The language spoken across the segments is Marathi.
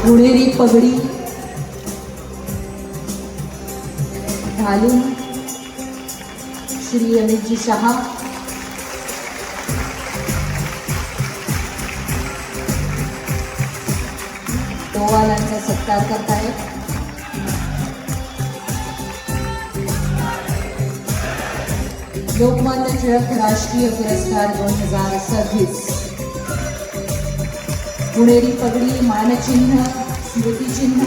पुणेरी पगडी घालून श्री अमितजी शहा टोवालांचा सत्कार करतायत. लोकमान्य टिळक राष्ट्रीय पुरस्कार 2026 पुणेरी पगडी, मानचिन्ह, स्मृतिचिन्ह,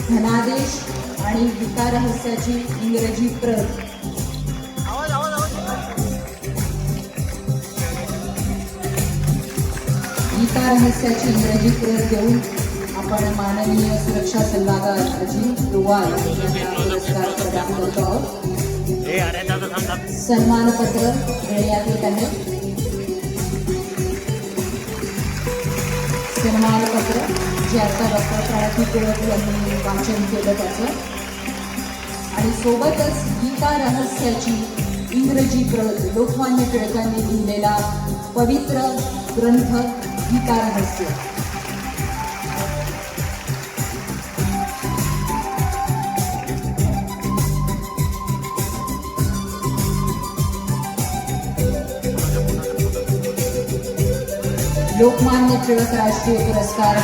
धनादेश आणि गीतारहस्याची इंग्रजी प्रत. गीतारहस्याची इंग्रजी प्रत देऊन आपण माननीय सुरक्षा सल्लागार अजित डोवाल यांना पुरस्कार प्रदान करतो आहोत. सन्मानपत्र देण्यात येत आहे. सन्मानपत्र जे आता डॉक्टर प्रार्थी टिळक यांनी वाचन केलं त्याचं, आणि सोबतच गीता रहस्याची इंग्रजी प्रत, लोकमान्य टिळकांनी लिहिलेला पवित्र ग्रंथ गीता रहस्य. लोकमान्य टिळक राष्ट्रीय पुरस्कार